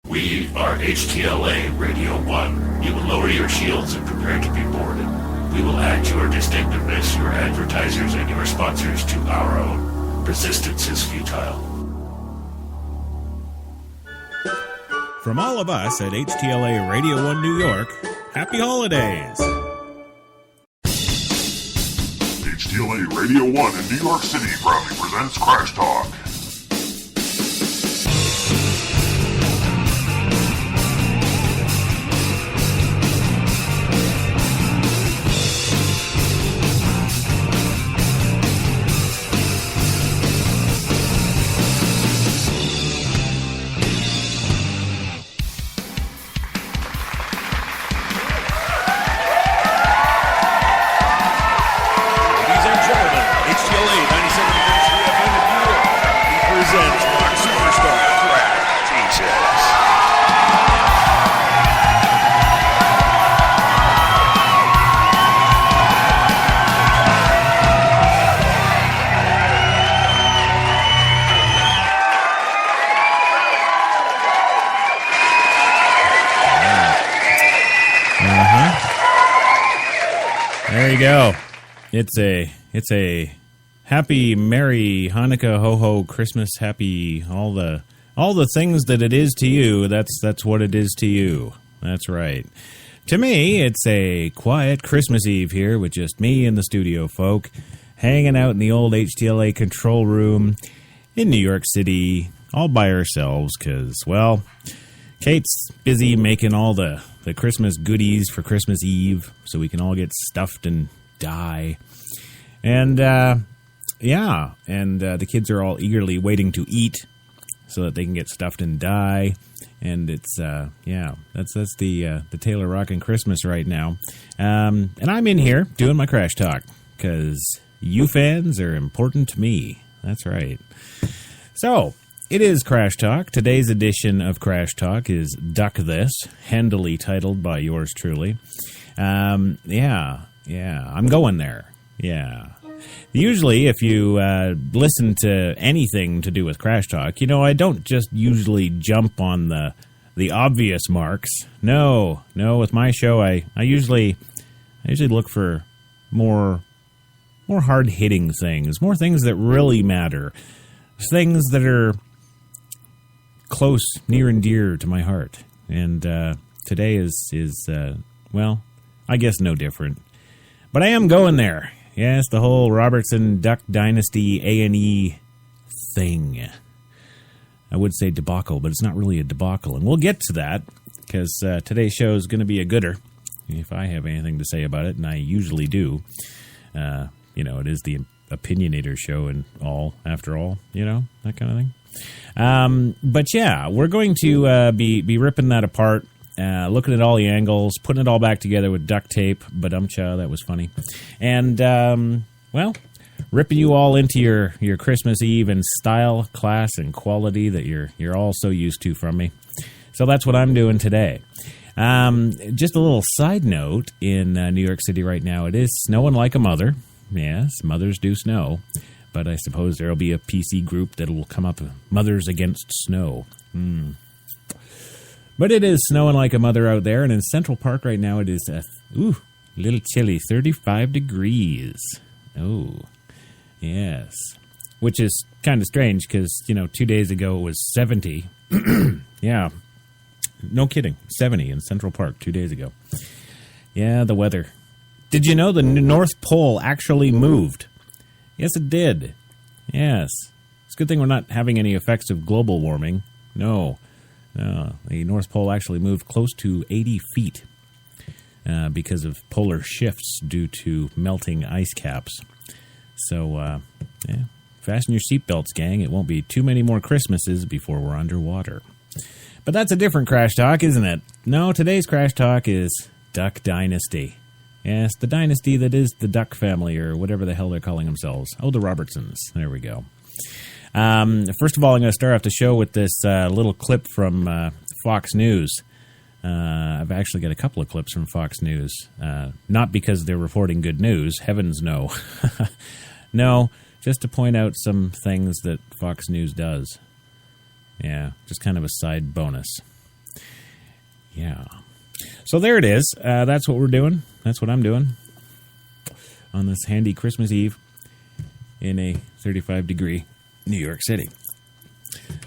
We are HTLA Radio 1. You will lower your shields and prepare to be boarded. We will add your distinctiveness, your advertisers, and your sponsors to our own. Resistance is futile. From all of us at HTLA Radio 1 New York, happy holidays! HTLA Radio 1 in New York City proudly presents Crash Talk. There you go. It's a happy, merry Hanukkah, ho ho, Christmas, happy, all the things that it is to you. That's what it is to you. That's right. To me, it's a quiet Christmas Eve here with just me and the studio folk, hanging out in the old HTLA control room in New York City, all by ourselves, because, well, Kate's busy making all the Christmas goodies for Christmas Eve so we can all get stuffed and die. And, the kids are all eagerly waiting to eat so that they can get stuffed and die. And it's, that's the Taylor Rockin' Christmas right now. And I'm in here doing my Crash Talk because you fans are important to me. That's right. So, it is Crash Talk. Today's edition of Crash Talk is Duck This, handily titled by yours truly. I'm going there. Yeah. Usually, if you listen to anything to do with Crash Talk, I don't just usually jump on the obvious marks. No, with my show, I usually look for more hard-hitting things, more things that really matter, things that are close, near and dear to my heart. And today is I guess no different. But I am going there. Yes, the whole Robertson Duck Dynasty A&E thing. I would say debacle, but it's not really a debacle. And we'll get to that, because today's show is going to be a gooder, if I have anything to say about it, and I usually do. It is the opinionator show and all, after all, that kind of thing. But yeah, we're going to be ripping that apart, looking at all the angles, putting it all back together with duct tape. Badumcha, that was funny. And, ripping you all into your Christmas Eve in style, class, and quality that you're all so used to from me. So that's what I'm doing today. Just a little side note, in New York City right now, it is snowing like a mother. Yes, mothers do snow. But I suppose there will be a PC group that will come up, Mothers Against Snow. But it is snowing like a mother out there, and in Central Park right now it is a little chilly, 35 degrees. Oh, yes. Which is kind of strange because, 2 days ago it was 70. Yeah, no kidding, 70 in Central Park 2 days ago. Yeah, the weather. Did you know the North Pole actually moved? Yes, it did. Yes. It's a good thing we're not having any effects of global warming. No. The North Pole actually moved close to 80 feet because of polar shifts due to melting ice caps. So, fasten your seatbelts, gang. It won't be too many more Christmases before we're underwater. But that's a different Crash Talk, isn't it? No, today's Crash Talk is Duck Dynasty. Yes, the dynasty that is the Duck family, or whatever the hell they're calling themselves. Oh, the Robertsons. There we go. First of all, I'm going to start off the show with this little clip from Fox News. I've actually got a couple of clips from Fox News. Not because they're reporting good news. Heavens no. No, just to point out some things that Fox News does. Yeah, just kind of a side bonus. Yeah. So there it is. That's what we're doing. That's what I'm doing on this handy Christmas Eve in a 35-degree New York City.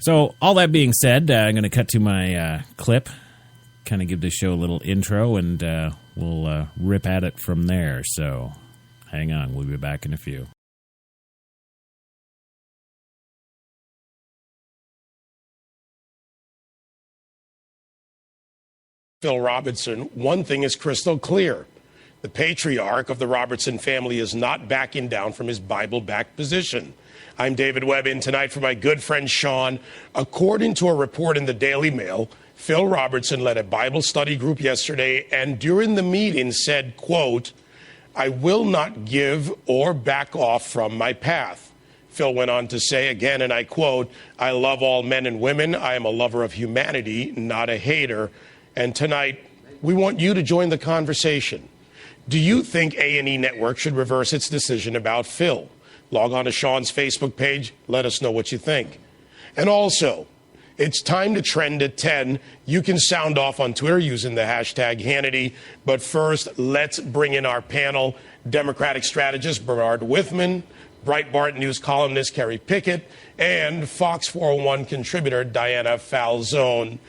So all that being said, I'm going to cut to my clip, kind of give this show a little intro, and we'll rip at it from there. So hang on. We'll be back in a few. Phil Robertson, one thing is crystal clear. The patriarch of the Robertson family is not backing down from his Bible-backed position. I'm David Webb in tonight for my good friend Sean. According to a report in the Daily Mail, Phil Robertson led a Bible study group yesterday and during the meeting said, quote, "I will not give or back off from my path." Phil went on to say again, and I quote, "I love all men and women. I am a lover of humanity, not a hater." And tonight, we want you to join the conversation. Do you think A&E Network should reverse its decision about Phil? Log on to Sean's Facebook page. Let us know what you think. And also, it's time to trend at 10. You can sound off on Twitter using the hashtag Hannity. But first, let's bring in our panel. Democratic strategist Bernard Withman, Breitbart News columnist Kerry Pickett, and Fox 401 contributor Diana Falzone.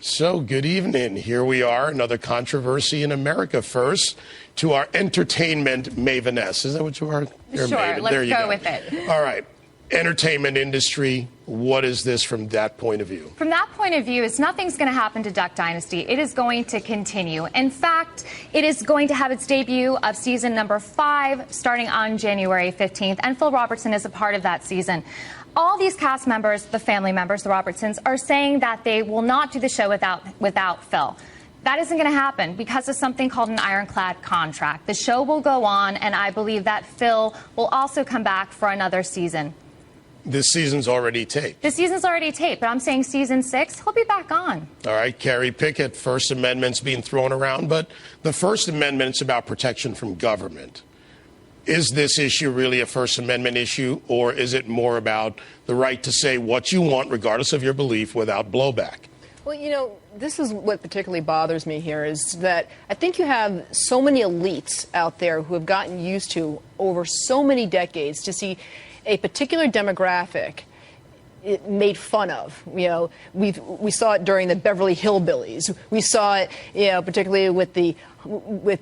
So, good evening. Here we are, another controversy in America. First, to our entertainment maveness. Is that what you are? You're sure, maven. let's There you go with it. All right. Entertainment industry, what is this from that point of view? From that point of view, nothing's going to happen to Duck Dynasty. It is going to continue. In fact, it is going to have its debut of season number 5 starting on January 15th, and Phil Robertson is a part of that season. All these cast members, the family members, the Robertsons, are saying that they will not do the show without Phil. That isn't going to happen because of something called an ironclad contract. The show will go on, and I believe that Phil will also come back for another season. This season's already taped. The season's already taped, but I'm saying season 6, he'll be back on. All right, Kerry Pickett, First Amendment's being thrown around, but the First Amendment's about protection from government. Is this issue really a First Amendment issue, or is it more about the right to say what you want, regardless of your belief, without blowback? Well, you know, this is what particularly bothers me here is that I think you have so many elites out there who have gotten used to, over so many decades, to see a particular demographic made fun of. You know, we saw it during the Beverly Hillbillies. We saw it, you know, particularly with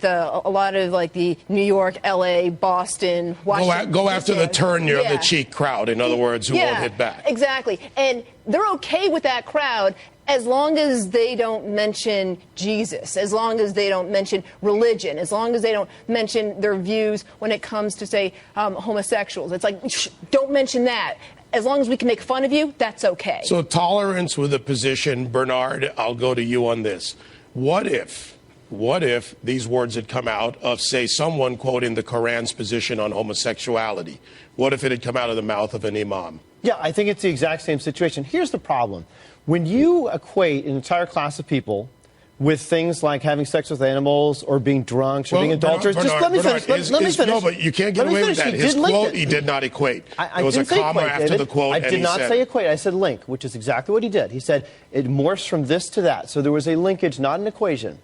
a lot of like the New York, L.A., Boston, Washington. Go after the turn near the cheek crowd, in other words, who won't hit back. Exactly. And they're okay with that crowd as long as they don't mention Jesus, as long as they don't mention religion, as long as they don't mention their views when it comes to, say, homosexuals. It's like, don't mention that. As long as we can make fun of you, that's okay. So tolerance with a position. Bernard, I'll go to you on this. What if these words had come out of, say, someone quoting the Quran's position on homosexuality? What if it had come out of the mouth of an imam? Yeah, I think it's the exact same situation. Here's the problem. When you equate an entire class of people with things like having sex with animals or being drunks or being adulterers. Just let me finish. Let me finish. No, but you can't get away with that. His quote, he did not equate. There was a comma after the quote. I did not say equate. I said link, which is exactly what he did. He said it morphs from this to that. So there was a linkage, not an equation.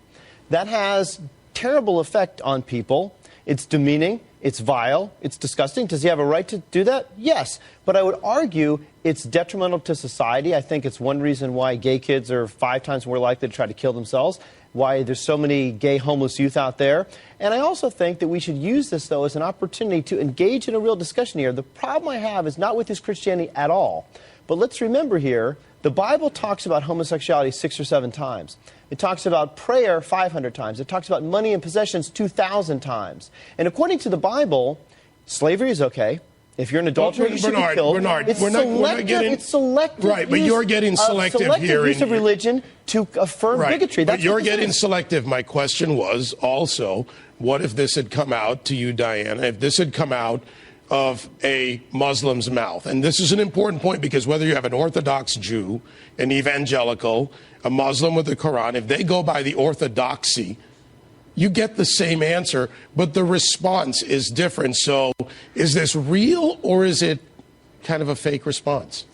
That has terrible effect on people. It's demeaning. It's vile. It's disgusting. Does he have a right to do that? Yes. But I would argue it's detrimental to society. I think it's one reason why gay kids are 5 times more likely to try to kill themselves, why there's so many gay homeless youth out there. And I also think that we should use this, though, as an opportunity to engage in a real discussion here. The problem I have is not with his Christianity at all. But let's remember here, the Bible talks about homosexuality 6 or 7 times. It talks about prayer 500 times. It talks about money and possessions 2,000 times. And according to the Bible, slavery is okay. If you're an adulterer, you should be killed. Bernard, it's we're not getting... It's selective. Right, but you're getting selective here. Selective use of religion to affirm bigotry. But you're getting selective. My question was also, what if this had come out to you, Diana, if this had come out of a Muslim's mouth? And this is an important point because whether you have an Orthodox Jew, an evangelical, a Muslim with the Quran, if they go by the orthodoxy, you get the same answer, but the response is different. So is this real or is it kind of a fake response?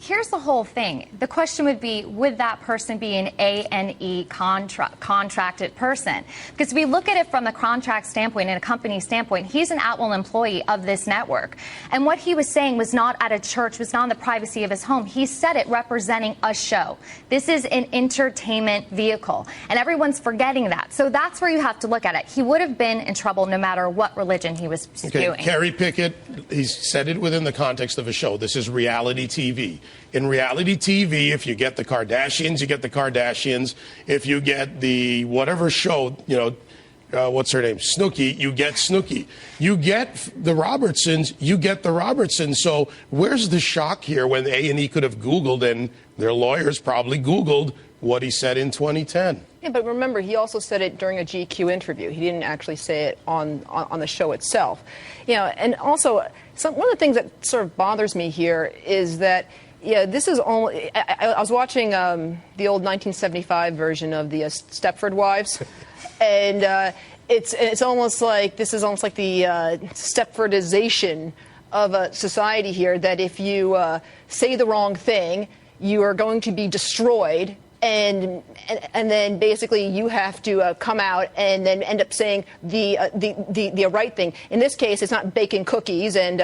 here's the whole thing. The question would be, would that person be an A&E contracted person? Because if we look at it from the contract standpoint and a company standpoint, he's an at-will employee of this network. And what he was saying was not at a church, was not in the privacy of his home. He said it representing a show. This is an entertainment vehicle. And everyone's forgetting that. So that's where you have to look at it. He would have been in trouble no matter what religion he was spewing. Carrie Pickett, he said it within the context of a show. This is reality TV. In reality TV, if you get the Kardashians, you get the Kardashians. If you get the whatever show, what's her name, Snooki, you get Snooki. You get the Robertsons, you get the Robertsons. So where's the shock here when A&E could have Googled, and their lawyers probably Googled what he said in 2010? Yeah, but remember, he also said it during a GQ interview. He didn't actually say it on the show itself. And also, one of the things that sort of bothers me here is that, this is only. I was watching the old 1975 version of the Stepford Wives, and it's almost like this is almost like the Stepfordization of a society here. That if you say the wrong thing, you are going to be destroyed. And then basically you have to come out and then end up saying the right thing. In this case, it's not baking cookies and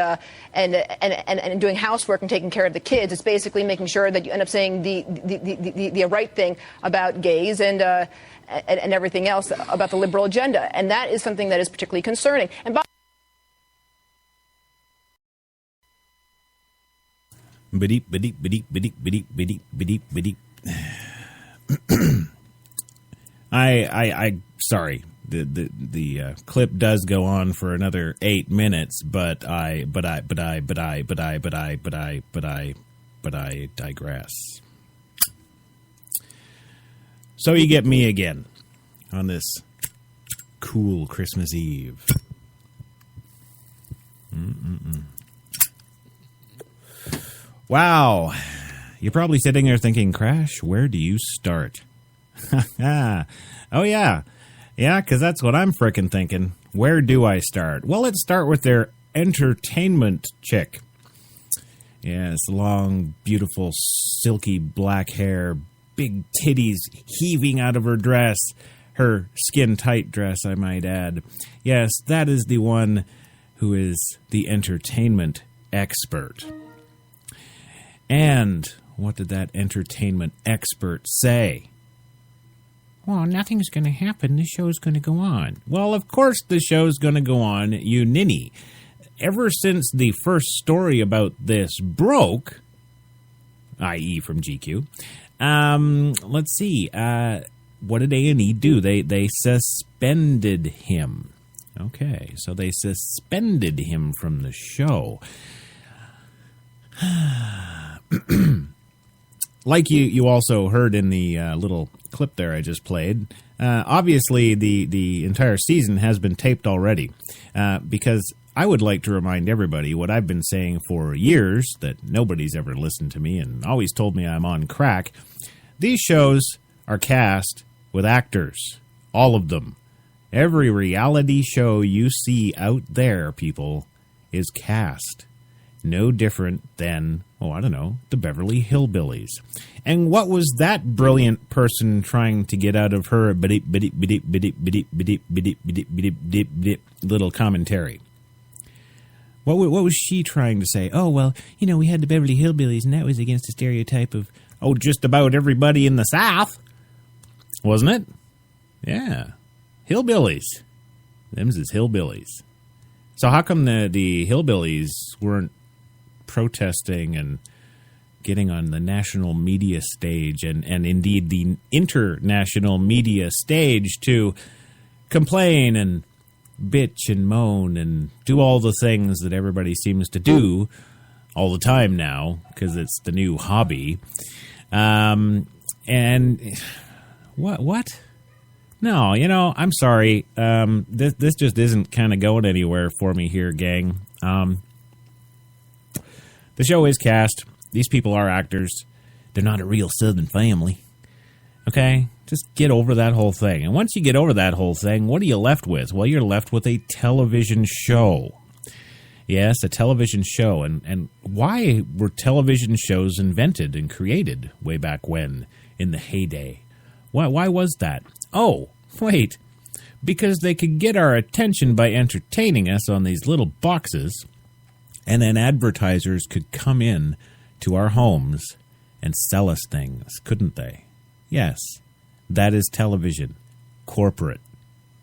doing housework and taking care of the kids. It's basically making sure that you end up saying the right thing about gays and everything else about the liberal agenda. And that is something that is particularly concerning. And I sorry. The clip does go on for another 8 minutes, but I digress. So you get me again on this cool Christmas Eve. Wow. You're probably sitting there thinking, Crash, where do you start? Oh, yeah. Yeah, because that's what I'm frickin' thinking. Where do I start? Well, let's start with their entertainment chick. Yes, long, beautiful, silky black hair, big titties heaving out of her dress. Her skin-tight dress, I might add. Yes, that is the one who is the entertainment expert. And what did that entertainment expert say? Well, nothing's going to happen. The show's going to go on. Well, of course the show's going to go on, you ninny. Ever since the first story about this broke, i.e. from GQ, let's see, what did A&E do? They suspended him. Okay, so they suspended him from the show. Like you also heard in the little clip there I just played, obviously the entire season has been taped already, because I would like to remind everybody what I've been saying for years, that nobody's ever listened to me and always told me I'm on crack. These shows are cast with actors, all of them. Every reality show you see out there, people, is cast. No different than, the Beverly Hillbillies. And what was that brilliant person trying to get out of her little commentary? What was she trying to say? Oh, well, we had the Beverly Hillbillies, and that was against the stereotype of, just about everybody in the South. Wasn't it? Yeah. Hillbillies. Them's is hillbillies. So how come the hillbillies weren't protesting and getting on the national media stage and indeed the international media stage to complain and bitch and moan and do all the things that everybody seems to do all the time now because it's the new hobby? And what? No, I'm sorry. This just isn't kind of going anywhere for me here, gang. The show is cast. These people are actors. They're not a real Southern family. Okay? Just get over that whole thing. And once you get over that whole thing, what are you left with? Well, you're left with a television show. Yes, a television show. And why were television shows invented and created way back when, in the heyday? Why was that? Oh, wait. Because they could get our attention by entertaining us on these little boxes, and then advertisers could come in to our homes and sell us things, couldn't they? Yes, that is television. Corporate.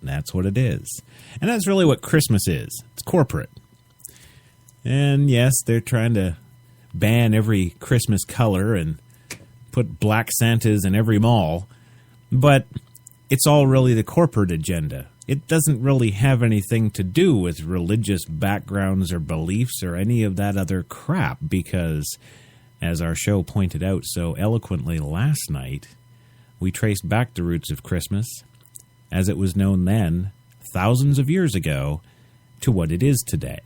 That's what it is. And that's really what Christmas is. It's corporate. And yes, they're trying to ban every Christmas color and put black Santas in every mall. But it's all really the corporate agenda. It doesn't really have anything to do with religious backgrounds or beliefs or any of that other crap because, as our show pointed out so eloquently last night, we traced back the roots of Christmas, as it was known then, thousands of years ago, to what it is today.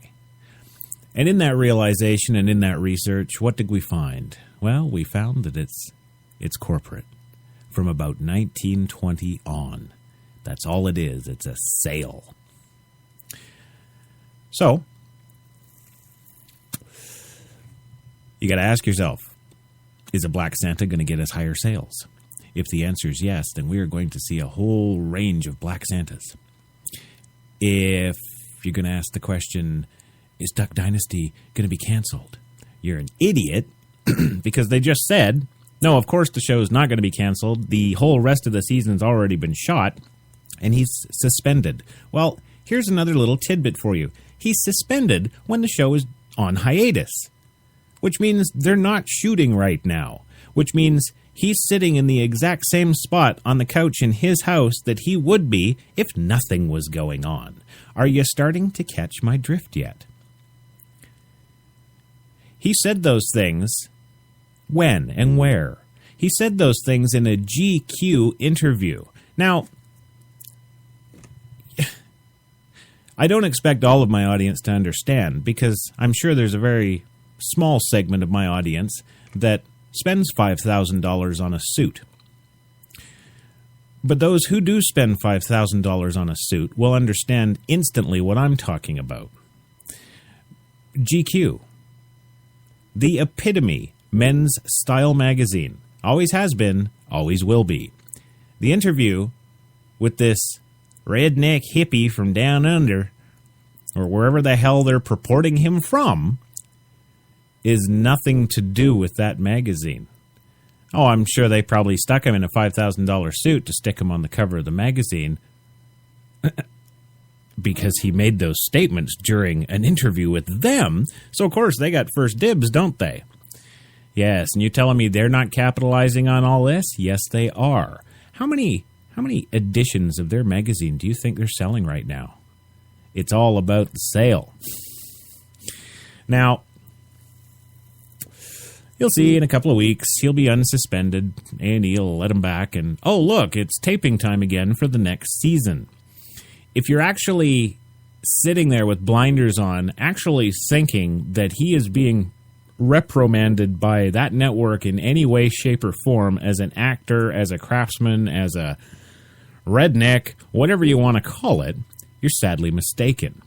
And in that realization and in that research, what did we find? Well, we found that it's corporate. From about 1920 on. That's all it is. It's a sale. So, you got to ask yourself, is a black Santa going to get us higher sales? If the answer is yes, then we are going to see a whole range of black Santas. If you're going to ask the question, is Duck Dynasty going to be canceled? You're an idiot because they just said, no, of course the show is not going to be canceled. The whole rest of the season's already been shot, and he's suspended. Well, here's another little tidbit for you. He's suspended when the show is on hiatus, which means they're not shooting right now, which means he's sitting in the exact same spot on the couch in his house that he would be if nothing was going on. Are you starting to catch my drift yet? He said those things. When and where? He said those things in a GQ interview. Now, I don't expect all of my audience to understand because I'm sure there's a very small segment of my audience that spends $5,000 on a suit. But those who do spend $5,000 on a suit will understand instantly what I'm talking about. GQ, the epitome men's style magazine. Always has been, always will be. The interview with this redneck hippie from down under, or wherever the hell they're purporting him from, is nothing to do with that magazine. Oh, I'm sure they probably stuck him in a $5,000 suit to stick him on the cover of the magazine because he made those statements during an interview with them. So, of course, they got first dibs, don't they? Yes, and you telling me they're not capitalizing on all this? Yes, they are. How many editions of their magazine do you think they're selling right now? It's all about the sale. Now, you'll see in a couple of weeks, he'll be unsuspended, A&E will let him back, and, oh, look, it's taping time again for the next season. If you're actually sitting there with blinders on, actually thinking that he is being reprimanded by that network in any way, shape, or form as an actor, as a craftsman, as a redneck, whatever you want to call it, you're sadly mistaken.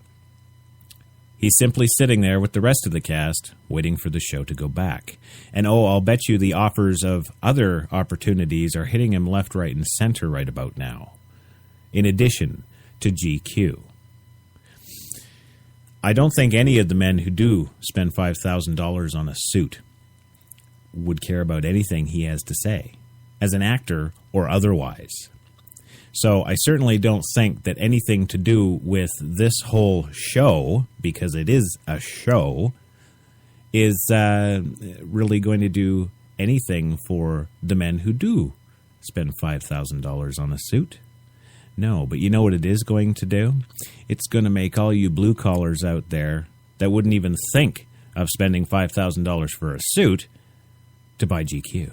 He's simply sitting there with the rest of the cast, waiting for the show to go back. And oh, I'll bet you the offers of other opportunities are hitting him left, right, and center right about now, in addition to GQ. I don't think any of the men who do spend $5,000 on a suit would care about anything he has to say, as an actor or otherwise. So I certainly don't think that anything to do with this whole show, because it is a show, is really going to do anything for the men who do spend $5,000 on a suit. No, but you know what it is going to do? It's going to make all you blue collars out there that wouldn't even think of spending $5,000 for a suit to buy GQ.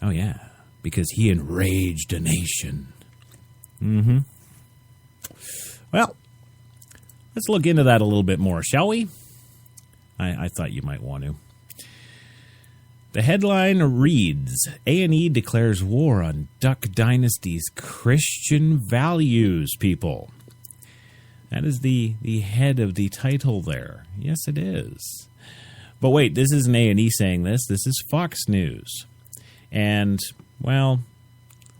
Oh, yeah, because he enraged a nation. Well, let's look into that a little bit more, shall we? I thought you might want to. The headline reads, A&E declares war on Duck Dynasty's Christian values, people. That is the head of the title there. Yes, it is. But wait, this isn't A&E saying this. This is Fox News. And, well,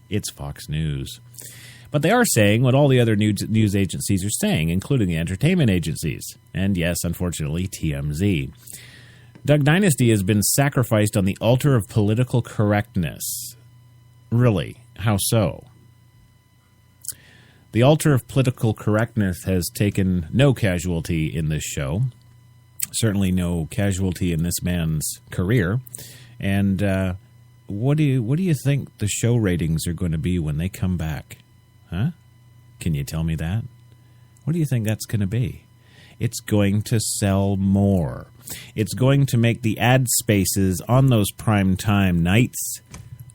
it's Fox News. But they are saying what all the other news agencies are saying, including the entertainment agencies. And yes, unfortunately, TMZ. Duck Dynasty has been sacrificed on the altar of political correctness. Really? How so? The altar of political correctness has taken no casualty in this show. Certainly no casualty in this man's career. And what do you think the show ratings are going to be when they come back? Huh? Can you tell me that? What do you think that's going to be? It's going to sell more. It's going to make the ad spaces on those prime time nights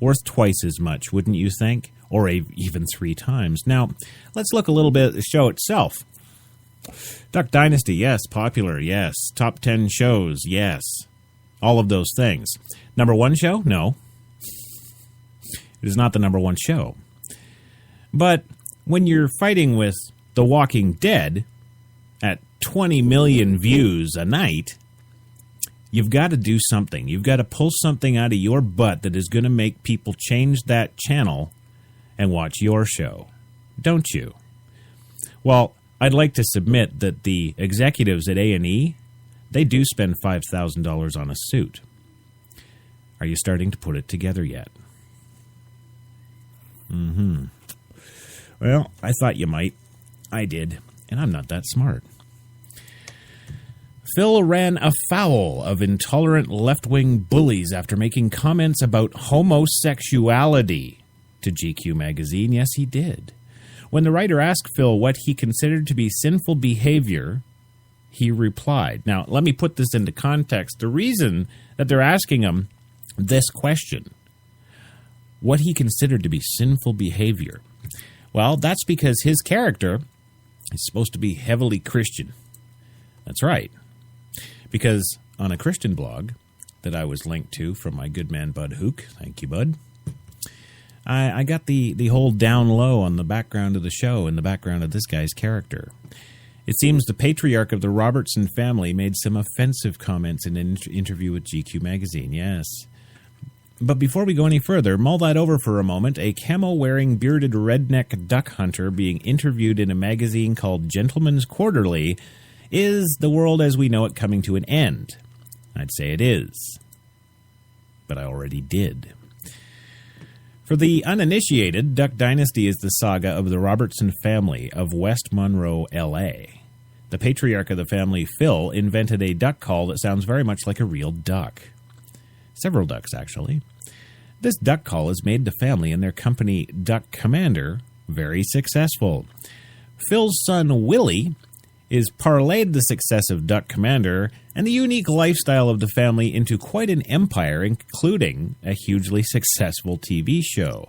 worth twice as much, wouldn't you think? Or even 3 times. Now, let's look a little bit at the show itself. Duck Dynasty, yes. Popular, yes. Top 10 shows, yes. All of those things. Number 1 show? No. It is not the number 1 show. But when you're fighting with The Walking Dead at 20 million views a night, you've got to do something. You've got to pull something out of your butt that is going to make people change that channel and watch your show. Don't you? Well, I'd like to submit that the executives at A&E, they do spend $5,000 on a suit. Are you starting to put it together yet? Well, I thought you might. I did, and I'm not that smart. Phil ran afoul of intolerant left-wing bullies after making comments about homosexuality to GQ magazine. Yes, he did. When the writer asked Phil what he considered to be sinful behavior, he replied. Now, let me put this into context. The reason that they're asking him this question, what he considered to be sinful behavior, well, that's because his character is supposed to be heavily Christian. That's right. Because on a Christian blog that I was linked to from my good man Bud Hook, thank you, Bud, I got the whole down low on the background of the show and the background of this guy's character. It seems the patriarch of the Robertson family made some offensive comments in an interview with GQ magazine, yes. But before we go any further, mull that over for a moment. A camo-wearing, bearded redneck duck hunter being interviewed in a magazine called Gentleman's Quarterly. Is the world as we know it coming to an end? I'd say it is. But I already did. For the uninitiated, Duck Dynasty is the saga of the Robertson family of West Monroe, L.A. The patriarch of the family, Phil, invented a duck call that sounds very much like a real duck. Several ducks, actually. This duck call has made the family and their company, Duck Commander, very successful. Phil's son, Willie, is parlayed the success of Duck Commander and the unique lifestyle of the family into quite an empire, including a hugely successful TV show.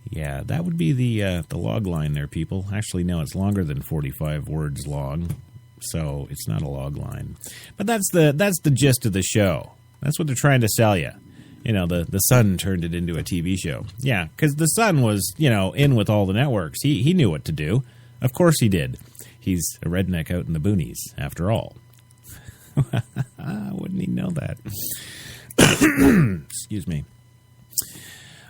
Yeah, that would be the log line there, people. Actually, no, it's longer than 45 words long, so it's not a log line. But that's the gist of the show. That's what they're trying to sell you. You know, the Sun turned it into a TV show. Yeah, because the Sun was, in with all the networks. He knew what to do. Of course he did. He's a redneck out in the boonies, after all. Wouldn't he know that? Excuse me.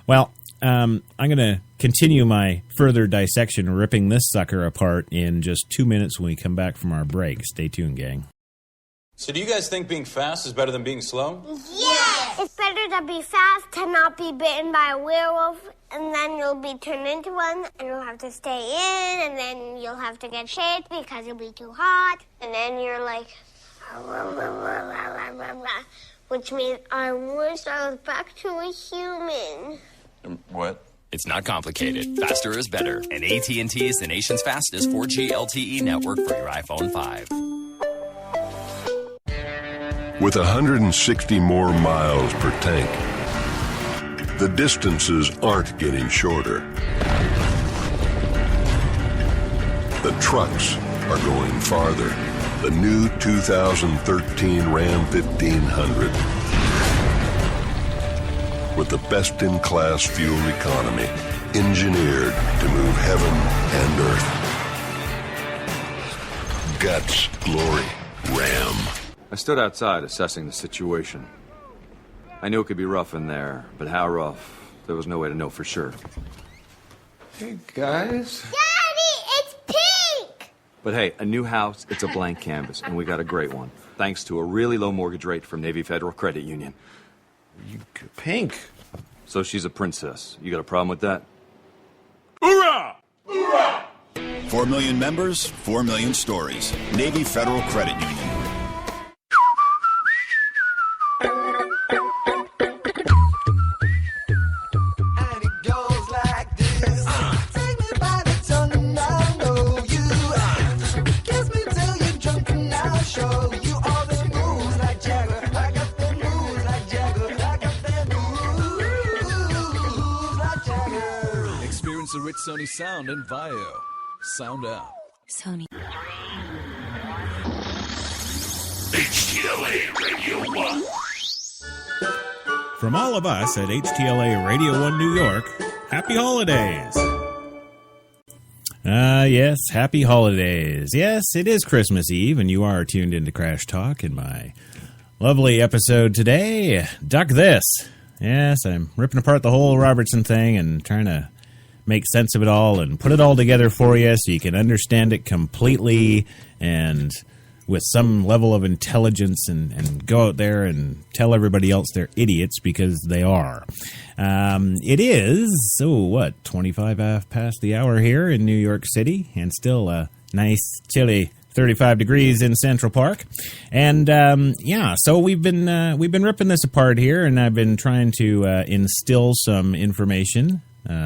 Well, I'm going to continue my further dissection, ripping this sucker apart in just 2 minutes when we come back from our break. Stay tuned, gang. So do you guys think being fast is better than being slow? Yes! It's better to be fast, to not be bitten by a werewolf, and then you'll be turned into one, and you'll have to stay in, and then you'll have to get shaped because you'll be too hot, and then you're like, which means I wish I was back to a human. What? It's not complicated. Faster is better, and AT&T is the nation's fastest 4G LTE network for your iPhone 5. With 160 more miles per tank, the distances aren't getting shorter. The trucks are going farther. The new 2013 Ram 1500. With the best-in-class fuel economy, engineered to move heaven and earth. guts, glory, Ram. I stood outside assessing the situation. I knew it could be rough in there, but how rough, there was no way to know for sure. Hey, guys. Daddy, it's pink! But hey, a new house, it's a blank canvas, and we got a great one, thanks to a really low mortgage rate from Navy Federal Credit Union. Pink? So she's a princess. You got a problem with that? Hoorah! 4 million members, 4 million stories. Navy Federal Credit Union. Experience the rich Sony sound and Vio. Sound out. Sony. HTLA Radio 1. From all of us at HTLA Radio 1 New York, happy holidays. Yes, happy holidays. Yes, it is Christmas Eve, and you are tuned into Crash Talk in my lovely episode today. Duck this. Yes, I'm ripping apart the whole Robertson thing and trying to make sense of it all and put it all together for you so you can understand it completely and with some level of intelligence and go out there and tell everybody else they're idiots because they are. It is, 25 past the hour here in New York City, and still a nice, chilly 35 degrees in Central Park. And, so we've been ripping this apart here, and I've been trying to instill some information,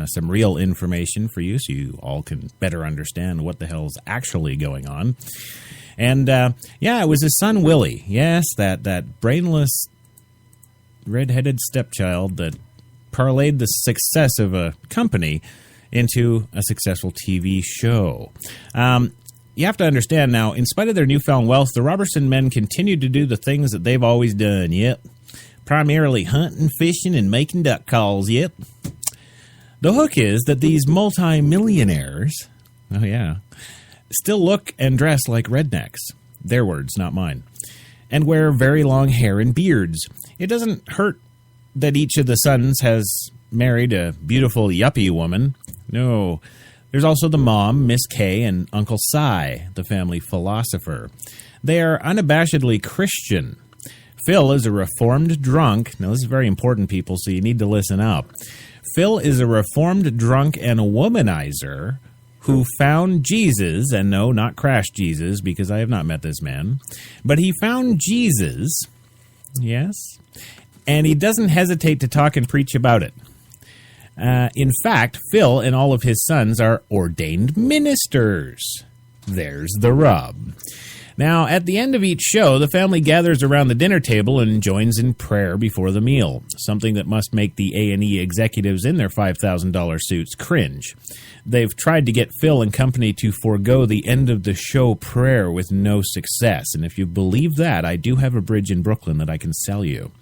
some real information for you so you all can better understand what the hell's actually going on. And, it was his son, Willie. Yes, that brainless, red-headed stepchild that parlayed the success of a company into a successful TV show. You have to understand now, in spite of their newfound wealth, the Robertson men continued to do the things that they've always done, yep. Primarily hunting, fishing, and making duck calls, yep. The hook is that these multi-millionaires, still look and dress like rednecks. Their words, not mine. And wear very long hair and beards. It doesn't hurt that each of the sons has married a beautiful yuppie woman. No. There's also the mom, Miss Kay, and Uncle Si, the family philosopher. They are unabashedly Christian. Phil is a reformed drunk. Now, this is very important, people, so you need to listen up. Phil is a reformed drunk and a womanizer who found Jesus, and no, not Crash Jesus, because I have not met this man, but he found Jesus, yes, and he doesn't hesitate to talk and preach about it. In fact, Phil and all of his sons are ordained ministers. There's the rub. Now, at the end of each show, the family gathers around the dinner table and joins in prayer before the meal, something that must make the A&E executives in their $5,000 suits cringe. They've tried to get Phil and company to forego the end of the show prayer with no success, and if you believe that, I do have a bridge in Brooklyn that I can sell you.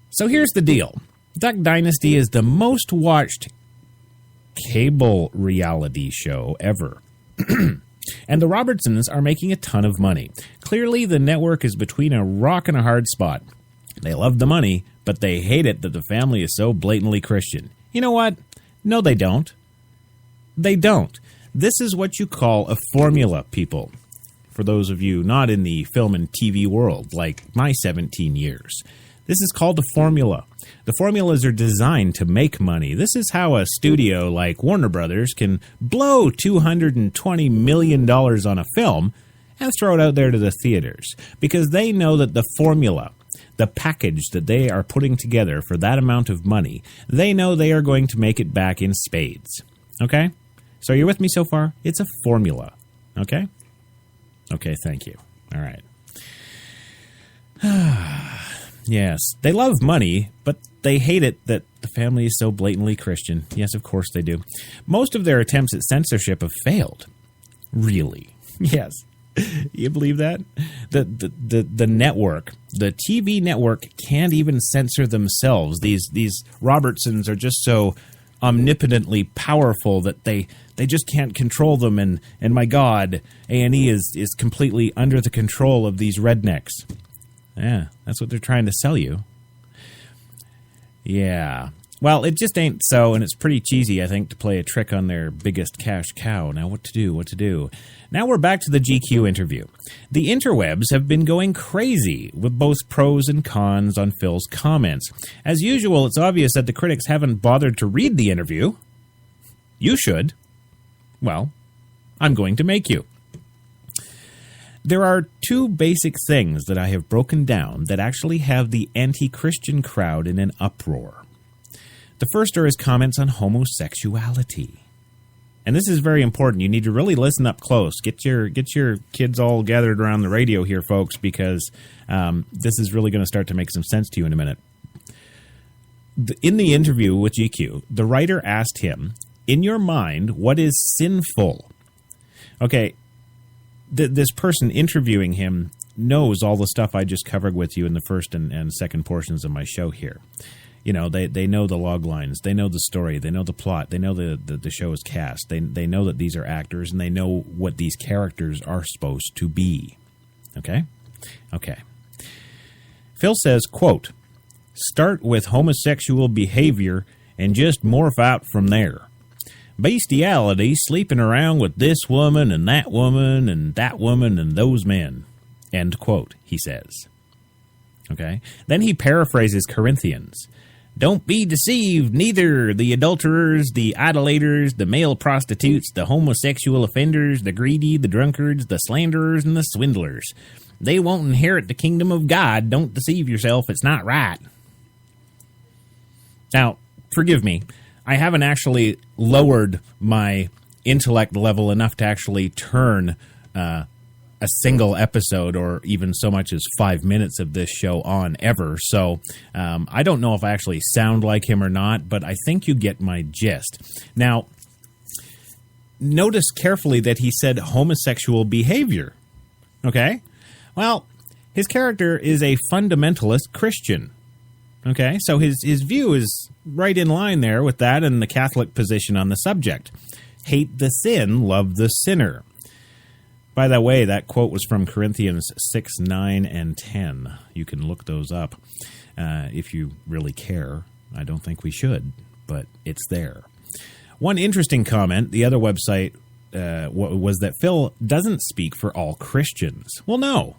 So here's the deal. Duck Dynasty is the most watched cable reality show ever. And the Robertsons are making a ton of money. Clearly, the network is between a rock and a hard spot. They love the money, but they hate it that the family is so blatantly Christian. You know what? No, they don't. They don't. This is what you call a formula, people. For those of you not in the film and TV world, like my 17 years. This is called a formula. The formulas are designed to make money. This is how a studio like Warner Brothers can blow $220 million on a film and throw it out there to the theaters. Because they know that the formula, the package that they are putting together for that amount of money, they know they are going to make it back in spades. Okay? So you're with me so far? It's a formula. Okay? Okay, thank you. All right. Yes, they love money, but they hate it that the family is so blatantly Christian. Yes, of course they do. Most of their attempts at censorship have failed. Really? Yes. You believe that? The network, the TV network can't even censor themselves. These Robertsons are just so omnipotently powerful that they just can't control them, and my God, A&E is completely under the control of these rednecks. Yeah, that's what they're trying to sell you. Yeah. Well, it just ain't so, and it's pretty cheesy, I think, to play a trick on their biggest cash cow. Now, what to do? Now we're back to the GQ interview. The interwebs have been going crazy with both pros and cons on Phil's comments. As usual, it's obvious that the critics haven't bothered to read the interview. You should. Well, I'm going to make you. There are two basic things that I have broken down that actually have the anti-Christian crowd in an uproar. The first are his comments on homosexuality. And this is very important. You need to really listen up close. Get your kids all gathered around the radio here, folks, because this is really going to start to make some sense to you in a minute. In the interview with GQ, the writer asked him, in your mind, what is sinful? Okay, this person interviewing him knows all the stuff I just covered with you in the first and second portions of my show here. You know, they know the log lines, they know the story, they know the plot, they know the show is cast, they know that these are actors, and they know what these characters are supposed to be. Okay? Okay. Phil says, quote, start with homosexual behavior and just morph out from there. Bestiality, sleeping around with this woman and that woman and that woman and those men. End quote, he says. Okay? Then he paraphrases Corinthians. Don't be deceived, neither the adulterers, the idolaters, the male prostitutes, the homosexual offenders, the greedy, the drunkards, the slanderers, and the swindlers. They won't inherit the kingdom of God. Don't deceive yourself. It's not right. Now, forgive me. I haven't actually lowered my intellect level enough to actually turn a single episode or even so much as 5 minutes of this show on ever. So I don't know if I actually sound like him or not, but I think you get my gist. Now, notice carefully that he said homosexual behavior. Okay? Well, his character is a fundamentalist Christian. Okay? So his view is right in line there with that and the Catholic position on the subject. Hate the sin, love the sinner. By the way, that quote was from Corinthians 6, 9, and 10. You can look those up if you really care. I don't think we should, but it's there. One interesting comment, the other website, was that Phil doesn't speak for all Christians. Well, no.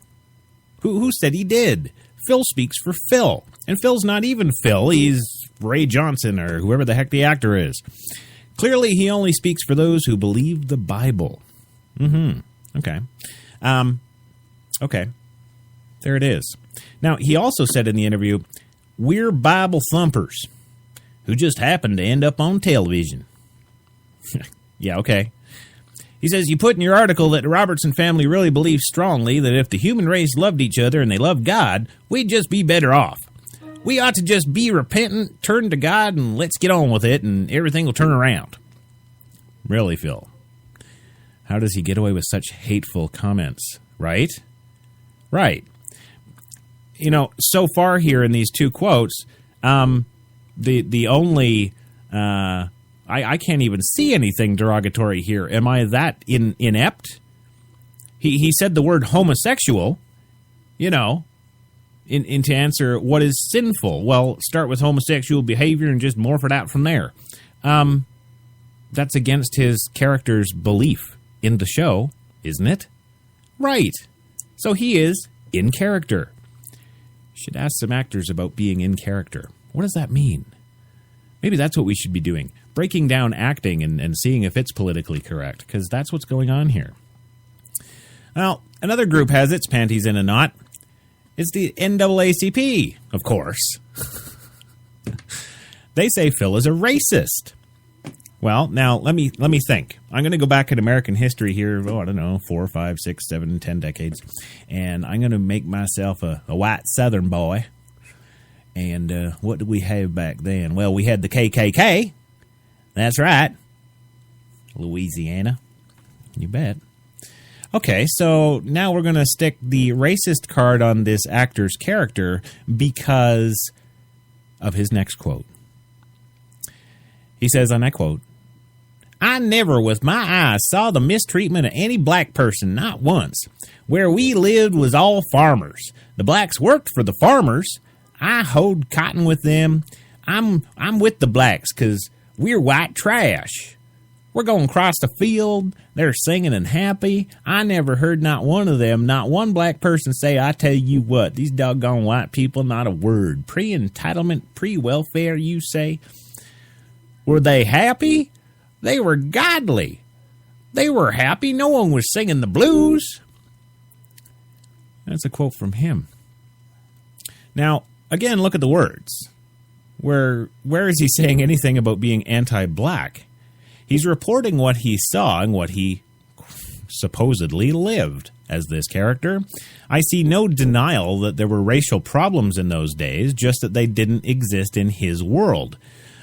Who said he did? Phil speaks for Phil. And Phil's not even Phil. He's Ray Johnson or whoever the heck the actor is. Clearly, he only speaks for those who believe the Bible. Mm-hmm. Okay. Okay. There it is. Now, he also said in the interview, we're Bible thumpers who just happened to end up on television. Yeah, okay. He says, you put in your article that the Robertson family really believes strongly that if the human race loved each other and they loved God, we'd just be better off. We ought to just be repentant, turn to God, and let's get on with it, and everything will turn around. Really, Phil? How does he get away with such hateful comments, right? Right. You know, so far here in these two quotes, the only... I can't even see anything derogatory here. Am I that inept? He said the word homosexual, you know, to answer what is sinful. Well, start with homosexual behavior and just morph it out from there. That's against his character's belief in the show, isn't it? Right. So he is in character. Should ask some actors about being in character. What does that mean? Maybe that's what we should be doing. Breaking down acting and seeing if it's politically correct, because that's what's going on here. Well, another group has its panties in a knot. It's the NAACP, of course. They say Phil is a racist. Well, now, let me think. I'm going to go back in American history here, I don't know, 4, 5, 6, 7, 10 decades, and I'm going to make myself a white Southern boy. And what did we have back then? Well, we had the KKK. That's right. Louisiana. You bet. Okay, so now we're going to stick the racist card on this actor's character because of his next quote. He says, and I quote, "I never with my eyes saw the mistreatment of any black person, not once. Where we lived was all farmers. The blacks worked for the farmers. I hoed cotton with them. I'm with the blacks because we're white trash. We're going across the field. They're singing and happy. I never heard not one of them, not one black person say, I tell you what, these doggone white people, not a word. Pre-entitlement, pre-welfare, you say. Were they happy? They were godly. They were happy. No one was singing the blues." That's a quote from him. Now, again, look at the words. Where is he saying anything about being anti-black? He's reporting what he saw and what he supposedly lived as this character. I see no denial that there were racial problems in those days, just that they didn't exist in his world.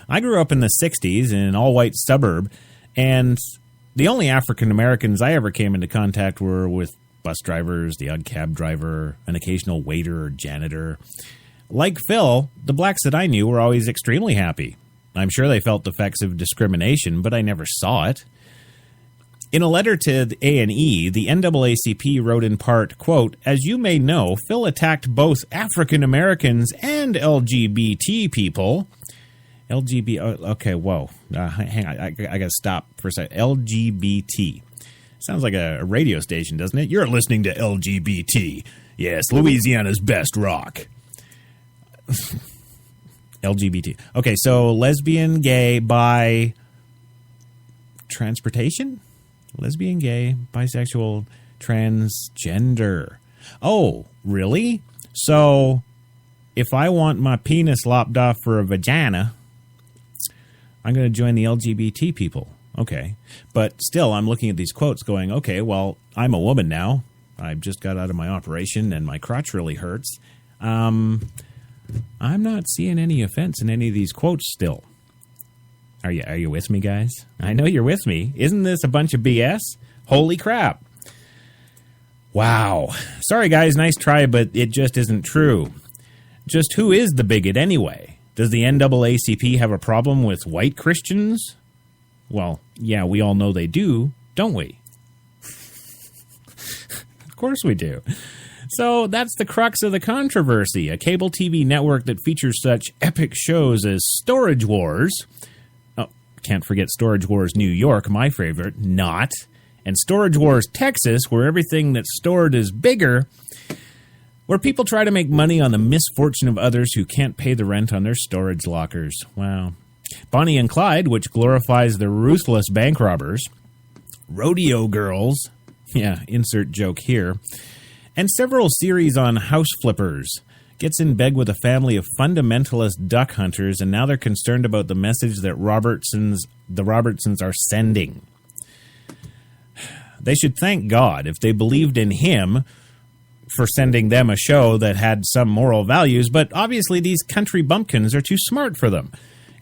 I grew up in the 60s in an all-white suburb, and the only African Americans I ever came into contact were with bus drivers, the odd cab driver, an occasional waiter or janitor. Like Phil, the blacks that I knew were always extremely happy. I'm sure they felt the effects of discrimination, but I never saw it. In a letter to the A&E, the NAACP wrote in part, quote, "As you may know, Phil attacked both African Americans and LGBT people." Okay, whoa. Hang on, I got to stop for a second. LGBT. Sounds like a radio station, doesn't it? You're listening to LGBT. Yes, Louisiana's best rock. LGBT. Okay, so lesbian, gay, bi, transportation? Lesbian, gay, bisexual, transgender. Oh, really? So, if I want my penis lopped off for a vagina, I'm going to join the LGBT people. Okay. But still, I'm looking at these quotes going, okay, well, I'm a woman now. I just got out of my operation and my crotch really hurts. I'm not seeing any offense in any of these quotes still. Are you with me, guys? I know you're with me. Isn't this a bunch of BS? Holy crap. Wow. Sorry, guys. Nice try, but it just isn't true. Just who is the bigot anyway? Does the NAACP have a problem with white Christians? Well, yeah, we all know they do, don't we? Of course we do. So that's the crux of the controversy. A cable TV network that features such epic shows as Storage Wars. Oh, can't forget Storage Wars New York, my favorite, not. And Storage Wars Texas, where everything that's stored is bigger. Where people try to make money on the misfortune of others who can't pay the rent on their storage lockers. Wow. Bonnie and Clyde, which glorifies the ruthless bank robbers. Rodeo Girls. Yeah, insert joke here. And several series on house flippers. Gets in bed with a family of fundamentalist duck hunters, and now they're concerned about the message that the Robertsons are sending. They should thank God if they believed in him for sending them a show that had some moral values, but obviously these country bumpkins are too smart for them.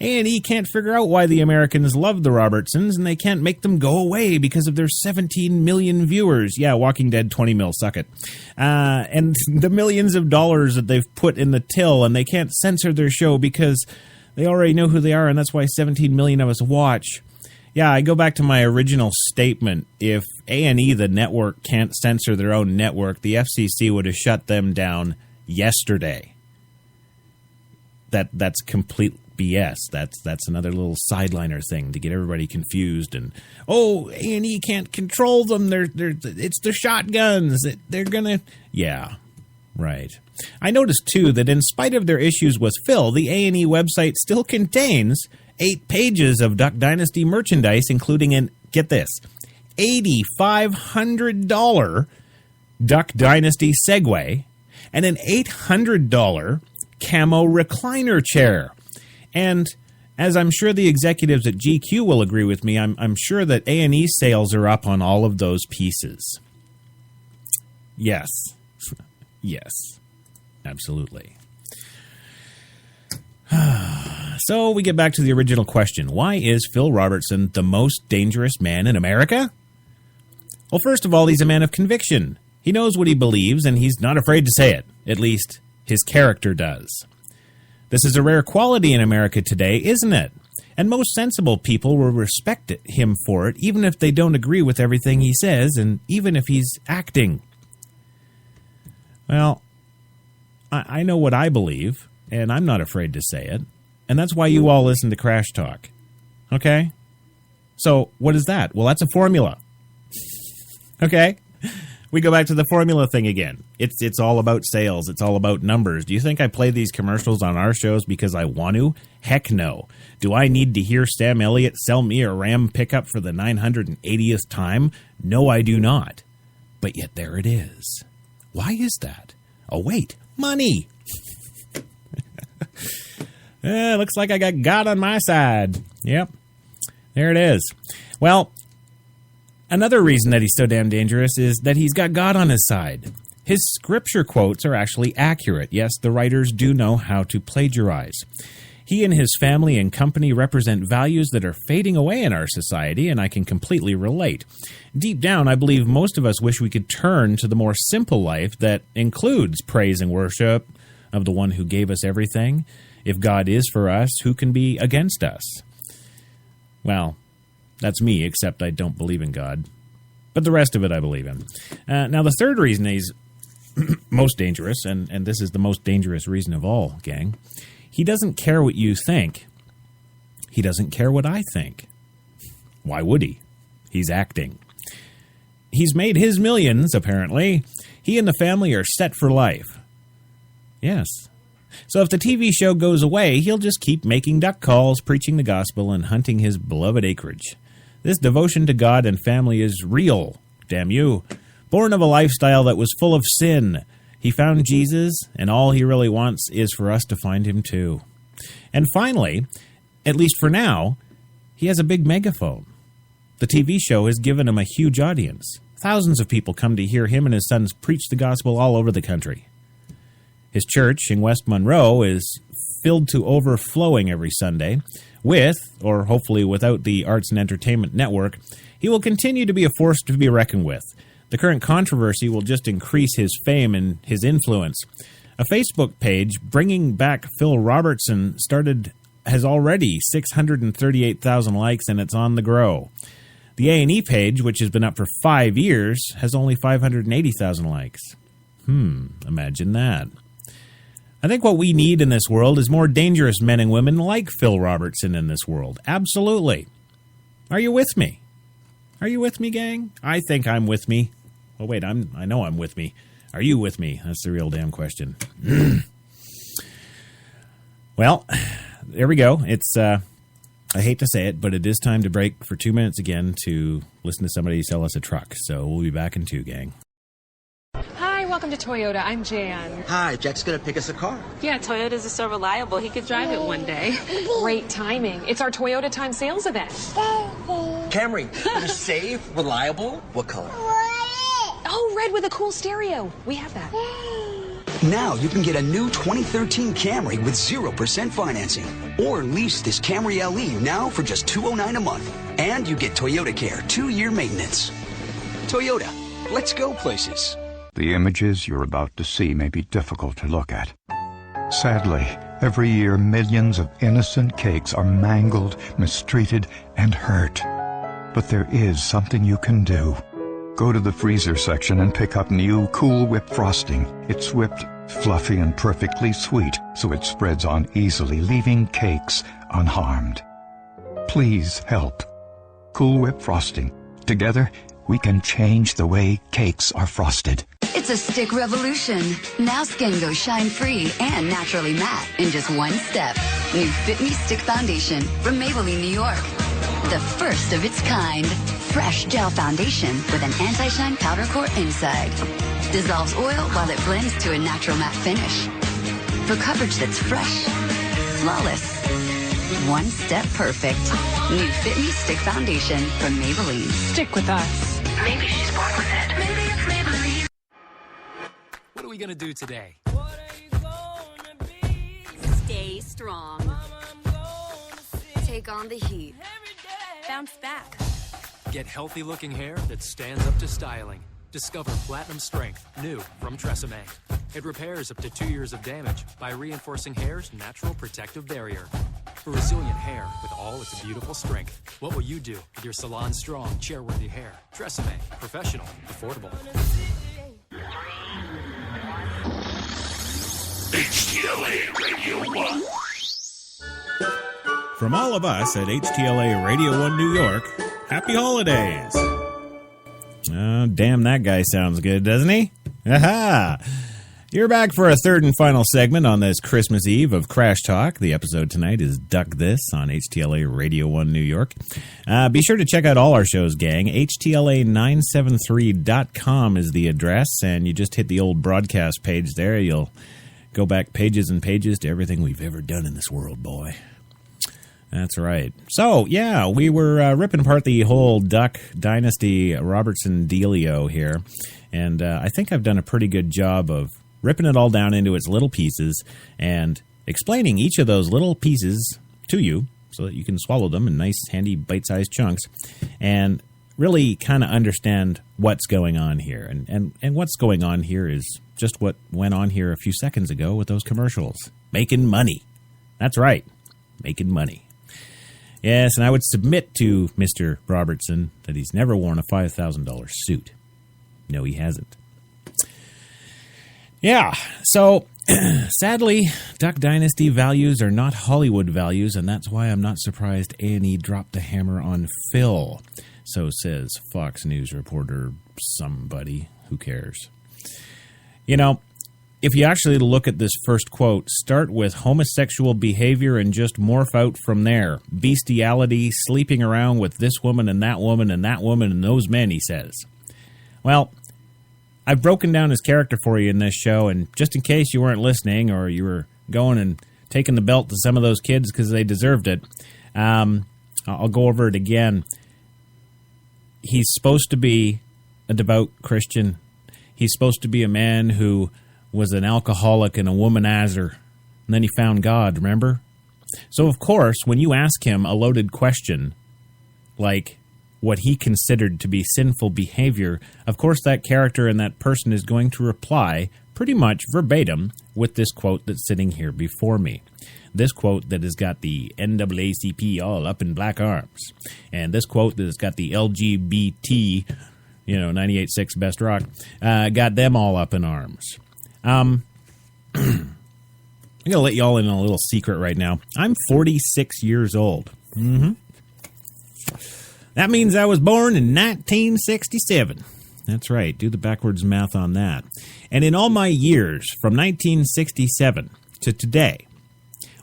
A&E can't figure out why the Americans love the Robertsons, and they can't make them go away because of their 17 million viewers. Yeah, Walking Dead 20 mil, suck it. And the millions of dollars that they've put in the till, and they can't censor their show because they already know who they are, and that's why 17 million of us watch. Yeah, I go back to my original statement. If A&E, the network, can't censor their own network, the FCC would have shut them down yesterday. That's complete BS. That's another little sideliner thing to get everybody confused. And A&E can't control them. It's the shotguns. They're gonna. Yeah, right. I noticed too that in spite of their issues with Phil, the A&E website still contains 8 pages of Duck Dynasty merchandise, including an, get this, $8,500 Duck Dynasty Segway and an $800 camo recliner chair. And as I'm sure the executives at GQ will agree with me, I'm sure that A&E sales are up on all of those pieces. Yes. Yes. Absolutely. So we get back to the original question. Why is Phil Robertson the most dangerous man in America? Well, first of all, he's a man of conviction. He knows what he believes, and he's not afraid to say it. At least, his character does. This is a rare quality in America today, isn't it? And most sensible people will respect him for it, even if they don't agree with everything he says, and even if he's acting. Well, I know what I believe, and I'm not afraid to say it, and that's why you all listen to Crash Talk. Okay? So, what is that? Well, that's a formula. Okay? We go back to the formula thing again. It's all about sales. It's all about numbers. Do you think I play these commercials on our shows because I want to? Heck no. Do I need to hear Sam Elliott sell me a Ram pickup for the 980th time? No, I do not. But yet there it is. Why is that? Oh, wait. Money! Looks like I got God on my side. Yep. There it is. Well, another reason that he's so damn dangerous is that he's got God on his side. His scripture quotes are actually accurate. Yes, the writers do know how to plagiarize. He and his family and company represent values that are fading away in our society, and I can completely relate. Deep down, I believe most of us wish we could turn to the more simple life that includes praise and worship of the one who gave us everything. If God is for us, who can be against us? Well, that's me, except I don't believe in God. But the rest of it I believe in. Now, the third reason he's most dangerous, and this is the most dangerous reason of all, gang, he doesn't care what you think. He doesn't care what I think. Why would he? He's acting. He's made his millions, apparently. He and the family are set for life. Yes. So if the TV show goes away, he'll just keep making duck calls, preaching the gospel, and hunting his beloved acreage. This devotion to God and family is real, damn you. Born of a lifestyle that was full of sin. He found Jesus, and all he really wants is for us to find him too. And finally, at least for now, he has a big megaphone. The TV show has given him a huge audience. Thousands of people come to hear him and his sons preach the gospel all over the country. His church in West Monroe is filled to overflowing every Sunday. With, or hopefully without, the Arts and Entertainment Network, he will continue to be a force to be reckoned with. The current controversy will just increase his fame and his influence. A Facebook page, Bringing Back Phil Robertson, has already 638,000 likes, and it's on the grow. The A&E page, which has been up for 5 years, has only 580,000 likes. Imagine that. I think what we need in this world is more dangerous men and women like Phil Robertson in this world. Absolutely. Are you with me? Are you with me, gang? I think I'm with me. Oh, wait, I know I'm with me. Are you with me? That's the real damn question. Well, there we go. It's, I hate to say it, but it is time to break for 2 minutes again to listen to somebody sell us a truck. So we'll be back in 2, gang. Hi, welcome to Toyota. I'm Jan. Hi, Jack's gonna pick us a car. Yeah, Toyotas are so reliable, he could drive it one day. Great timing. It's our Toyota Time Sales event. Camry, you're safe, reliable. What color? Oh, red with a cool stereo. We have that. Now you can get a new 2013 Camry with 0% financing. Or lease this Camry LE now for just $209 a month. And you get Toyota Care 2-year maintenance. Toyota, let's go places. The images you're about to see may be difficult to look at. Sadly, every year millions of innocent cakes are mangled, mistreated, and hurt. But there is something you can do. Go to the freezer section and pick up new Cool Whip frosting. It's whipped, fluffy, and perfectly sweet, so it spreads on easily, leaving cakes unharmed. Please help. Cool Whip frosting. Together, we can change the way cakes are frosted. It's a stick revolution. Now skin goes shine-free and naturally matte in just one step. New Fit Me Stick Foundation from Maybelline, New York. The first of its kind. Fresh gel foundation with an anti-shine powder core inside. Dissolves oil while it blends to a natural matte finish. For coverage that's fresh, flawless, one step perfect. New Fit Me Stick Foundation from Maybelline. Stick with us. Maybe she's born with it. Maybe it's Maybelline. What are we gonna do today? Stay strong. Take on the heat. Bounce back. Get healthy-looking hair that stands up to styling. Discover Platinum Strength, new from Tresemme. It repairs up to 2 years of damage by reinforcing hair's natural protective barrier. For resilient hair with all its beautiful strength. What will you do with your salon-strong, chair-worthy hair? Tresemme. Professional. Affordable. HTLA Radio 1. From all of us at HTLA Radio 1 New York, happy holidays. Oh, damn, that guy sounds good, doesn't he? Aha! You're back for a third and final segment on this Christmas Eve of Crash Talk. The episode tonight is Duck This on HTLA Radio 1 New York. Be sure to check out all our shows, gang. HTLA973.com is the address, and you just hit the old broadcast page there. You'll go back pages and pages to everything we've ever done in this world, boy. That's right. So, yeah, we were ripping apart the whole Duck Dynasty Robertson dealio here, and I think I've done a pretty good job of ripping it all down into its little pieces and explaining each of those little pieces to you so that you can swallow them in nice, handy, bite-sized chunks and really kind of understand what's going on here. And what's going on here is just what went on here a few seconds ago with those commercials. Making money. That's right. Making money. Yes, and I would submit to Mr. Robertson that he's never worn a $5,000 suit. No, he hasn't. Yeah, so sadly, Duck Dynasty values are not Hollywood values, and that's why I'm not surprised A&E dropped the hammer on Phil. So says Fox News reporter somebody. Who cares? You know, if you actually look at this first quote, start with homosexual behavior and just morph out from there. Bestiality, sleeping around with this woman and that woman and that woman and those men, he says. Well, I've broken down his character for you in this show, and just in case you weren't listening or you were going and taking the belt to some of those kids because they deserved it, I'll go over it again. He's supposed to be a devout Christian. He's supposed to be a man who was an alcoholic and a womanizer, and then he found God, remember? So, of course, when you ask him a loaded question like what he considered to be sinful behavior, of course that character and that person is going to reply pretty much verbatim with this quote that's sitting here before me. This quote that has got the NAACP all up in black arms. And this quote that has got the LGBT, 98.6 Best Rock, got them all up in arms. I'm going to let you all in on a little secret right now. I'm 46 years old. That means I was born in 1967. That's right. Do the backwards math on that. And in all my years, from 1967 to today,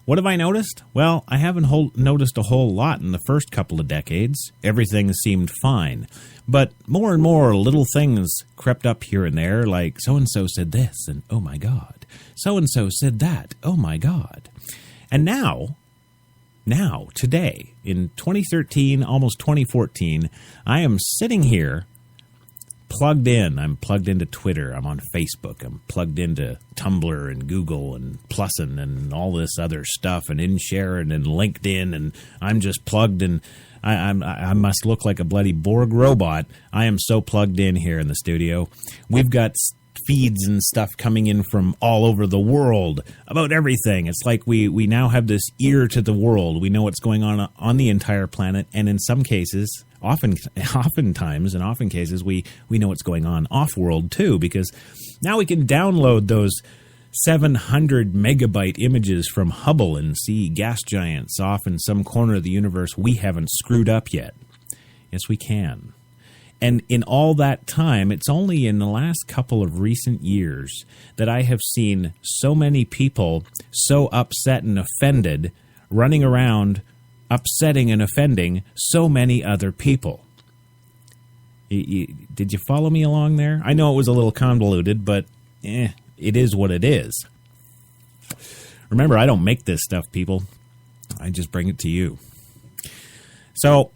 what have I noticed? Well, I haven't noticed a whole lot in the first couple of decades. Everything seemed fine. But more and more little things crept up here and there, like so-and-so said this, and oh my God. So-and-so said that, oh my God. And now, today, in 2013, almost 2014, I am sitting here plugged in. I'm plugged into Twitter. I'm on Facebook. I'm plugged into Tumblr and Google and Plussin and all this other stuff and InShare and LinkedIn, and I'm just plugged in. I must look like a bloody Borg robot. I am so plugged in here in the studio. We've got feeds and stuff coming in from all over the world about everything. It's like we now have this ear to the world. We know what's going on the entire planet, and in some cases, often cases, we know what's going on off-world too, because now we can download those 700 megabyte images from Hubble and see gas giants off in some corner of the universe we haven't screwed up yet. Yes, we can. And in all that time, it's only in the last couple of recent years that I have seen so many people so upset and offended running around upsetting and offending so many other people. Did you follow me along there? I know it was a little convoluted, but it is what it is. Remember, I don't make this stuff, people. I just bring it to you. So,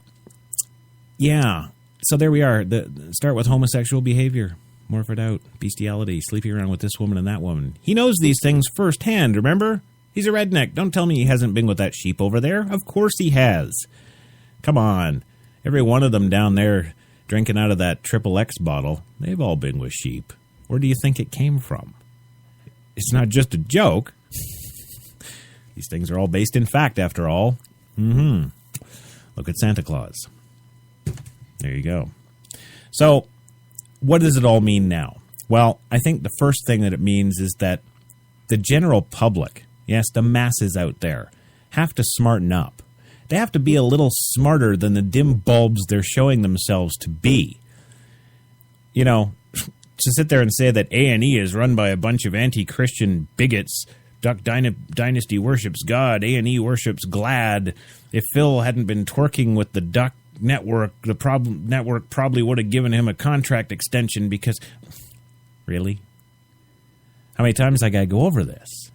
yeah. So there we are. Start with homosexual behavior. Morph it out. Bestiality. Sleeping around with this woman and that woman. He knows these things firsthand, remember? He's a redneck. Don't tell me he hasn't been with that sheep over there. Of course he has. Come on. Every one of them down there drinking out of that XXX bottle, they've all been with sheep. Where do you think it came from? It's not just a joke. These things are all based in fact, after all. Look at Santa Claus. There you go. So, what does it all mean now? Well, I think the first thing that it means is that the general public, yes, the masses out there, have to smarten up. They have to be a little smarter than the dim bulbs they're showing themselves to be. You know, to sit there and say that A&E is run by a bunch of anti-Christian bigots, Duck Dynasty worships God, A&E worships Glad. If Phil hadn't been twerking with the Duck network, the network probably would have given him a contract extension because... Really? How many times I gotta go over this?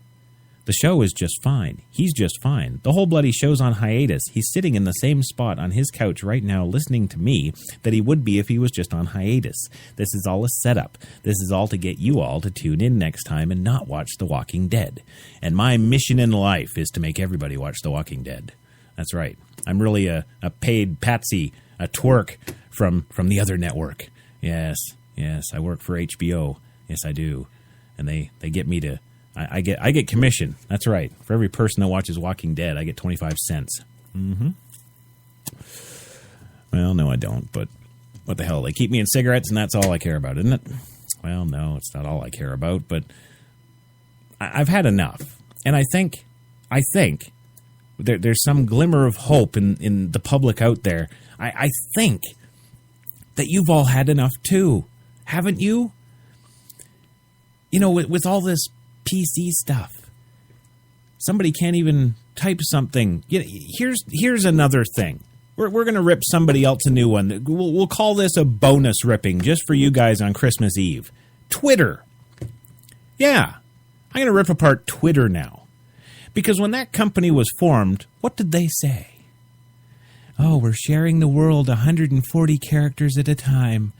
The show is just fine. He's just fine. The whole bloody show's on hiatus. He's sitting in the same spot on his couch right now listening to me that he would be if he was just on hiatus. This is all a setup. This is all to get you all to tune in next time and not watch The Walking Dead. And my mission in life is to make everybody watch The Walking Dead. That's right. I'm really a paid patsy, a twerk from the other network. Yes, I work for HBO. Yes, I do. And they get me to... I get commission. That's right. For every person that watches Walking Dead, I get 25 cents. Well, no, I don't, but what the hell? They keep me in cigarettes, and that's all I care about, isn't it? Well, no, it's not all I care about, but I've had enough. And I think there's some glimmer of hope in the public out there. I think that you've all had enough, too. Haven't you? You know, with all this PC stuff. Somebody can't even type something. Here's another thing. We're going to rip somebody else a new one. We'll call this a bonus ripping just for you guys on Christmas Eve. Twitter. Yeah. I'm going to rip apart Twitter now. Because when that company was formed, what did they say? Oh, we're sharing the world 140 characters at a time.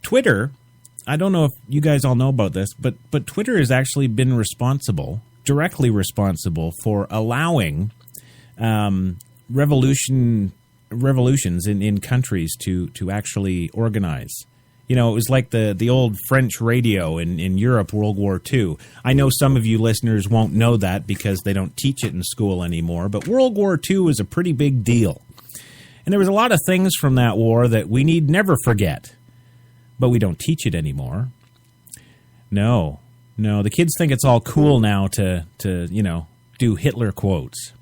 Twitter... I don't know if you guys all know about this, but Twitter has actually been directly responsible for allowing revolutions in countries to actually organize. You know, it was like the old French radio in Europe, World War II. I know some of you listeners won't know that because they don't teach it in school anymore, but World War II is a pretty big deal. And there was a lot of things from that war that we need never forget. But we don't teach it anymore. No, the kids think it's all cool now to do Hitler quotes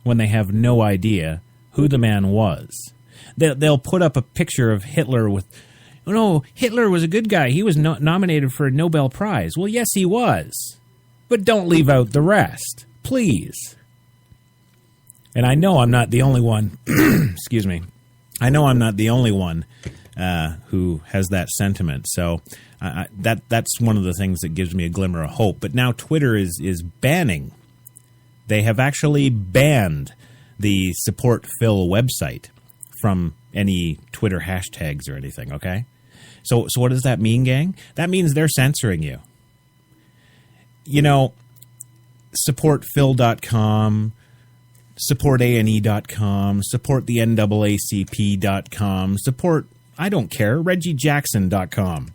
when they have no idea who the man was. They'll put up a picture of Hitler with, no, Hitler was a good guy. He was nominated for a Nobel Prize. Well, yes, he was. But don't leave out the rest, please. And I know I'm not the only one. Excuse me. I know I'm not the only one who has that sentiment. So that's one of the things that gives me a glimmer of hope. But now Twitter is banning. They have actually banned the Support Phil website from any Twitter hashtags or anything, okay? So what does that mean, gang? That means they're censoring you. You know, supportphil.com, supportane.com, support the NAACP.com, support, I don't care, reggiejackson.com.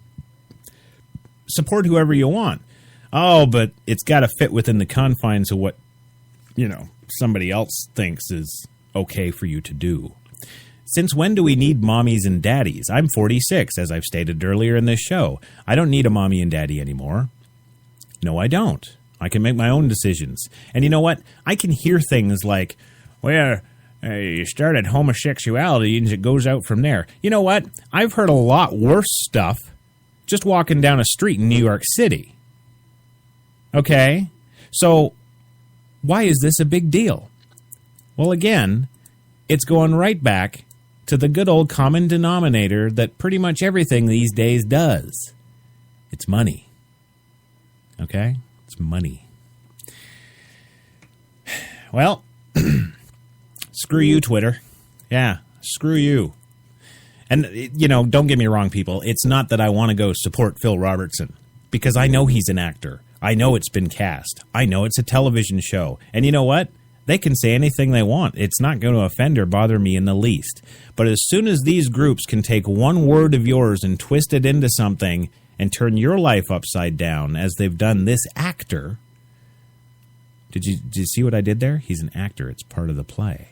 Support whoever you want. Oh, but it's got to fit within the confines of what, somebody else thinks is okay for you to do. Since when do we need mommies and daddies? I'm 46, as I've stated earlier in this show. I don't need a mommy and daddy anymore. No, I don't. I can make my own decisions. And you know what? I can hear things like, well, you started homosexuality and it goes out from there. You know what? I've heard a lot worse stuff just walking down a street in New York City. Okay? So, why is this a big deal? Well, again, it's going right back to the good old common denominator that pretty much everything these days does. It's money. Okay? It's money. Well, screw you, Twitter. Yeah, screw you. And, don't get me wrong, people. It's not that I want to go support Phil Robertson, because I know he's an actor. I know it's been cast. I know it's a television show. And you know what? They can say anything they want. It's not going to offend or bother me in the least. But as soon as these groups can take one word of yours and twist it into something and turn your life upside down, as they've done this actor, Did you see what I did there? He's an actor. It's part of the play.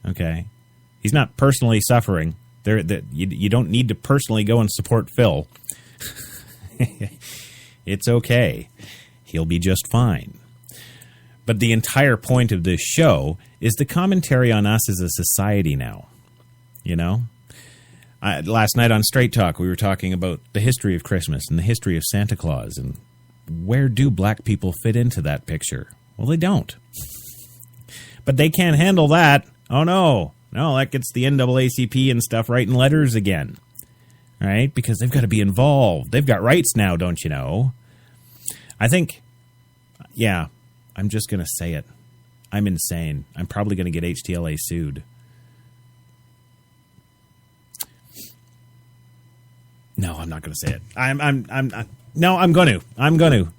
Okay? He's not personally suffering. You don't need to personally go and support Phil. It's okay. He'll be just fine. But the entire point of this show is the commentary on us as a society now. You know? Last night on Straight Talk, we were talking about the history of Christmas and the history of Santa Claus, and where do black people fit into that picture? Well, they don't. But they can't handle that. Oh, no. No, that gets the NAACP and stuff writing letters again. Right? Because they've got to be involved. They've got rights now, don't you know? I think, yeah, I'm just going to say it. I'm insane. I'm probably going to get HTLA sued. No, I'm not going to say it. I'm going to.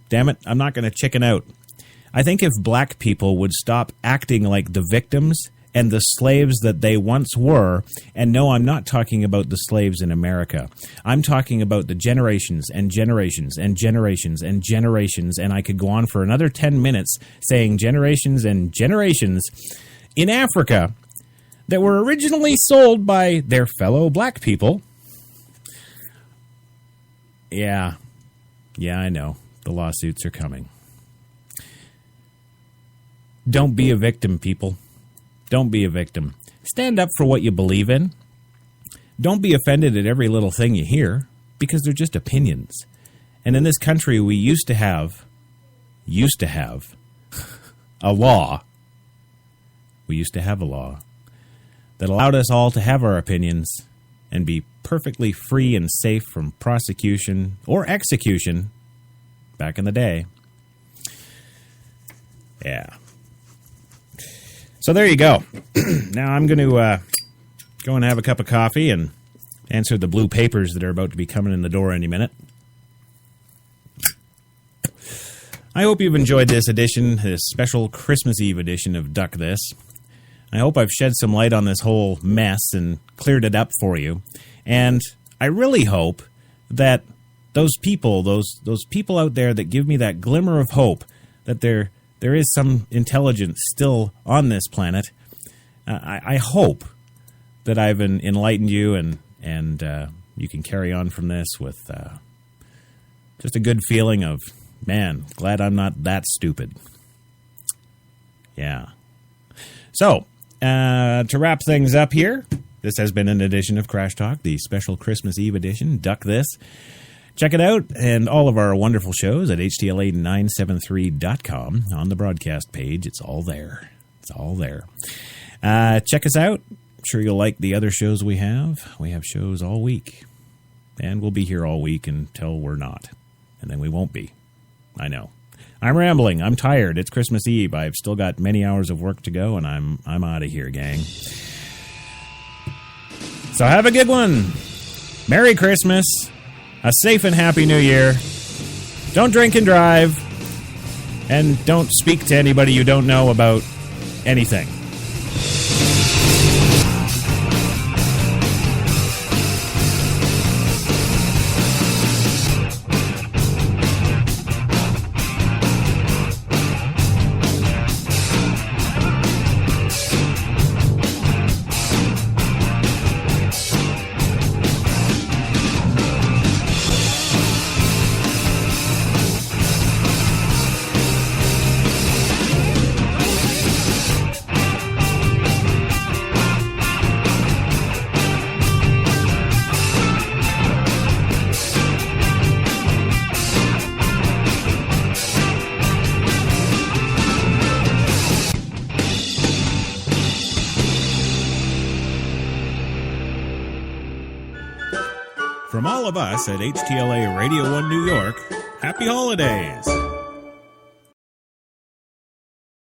Damn it. I'm not going to chicken out. I think if black people would stop acting like the victims and the slaves that they once were, and no, I'm not talking about the slaves in America. I'm talking about the generations and generations and generations and generations, and I could go on for another 10 minutes saying generations and generations in Africa that were originally sold by their fellow black people. Yeah, I know. The lawsuits are coming. Don't be a victim, people. Don't be a victim. Stand up for what you believe in. Don't be offended at every little thing you hear, because they're just opinions. And in this country, we used to have a law. We used to have a law that allowed us all to have our opinions and be perfectly free and safe from prosecution or execution back in the day. Yeah. So there you go. Now I'm going to go and have a cup of coffee and answer the blue papers that are about to be coming in the door any minute. I hope you've enjoyed this edition, this special Christmas Eve edition of Duck This. I hope I've shed some light on this whole mess and cleared it up for you. And I really hope that those people out there that give me that glimmer of hope that there is some intelligence still on this planet, I hope that I've enlightened you and you can carry on from this with just a good feeling of, man, glad I'm not that stupid. Yeah. So, to wrap things up here, this has been an edition of Crash Talk, the special Christmas Eve edition, Duck This. Check it out and all of our wonderful shows at htla973.com on the broadcast page. It's all there. It's all there. Check us out. I'm sure you'll like the other shows we have. We have shows all week. And we'll be here all week until we're not. And then we won't be. I know. I'm rambling. I'm tired. It's Christmas Eve. I've still got many hours of work to go, and I'm out of here, gang. So have a good one. Merry Christmas. A safe and happy New Year. Don't drink and drive. And don't speak to anybody you don't know about anything. From all of us at HTLA Radio 1 New York, happy holidays!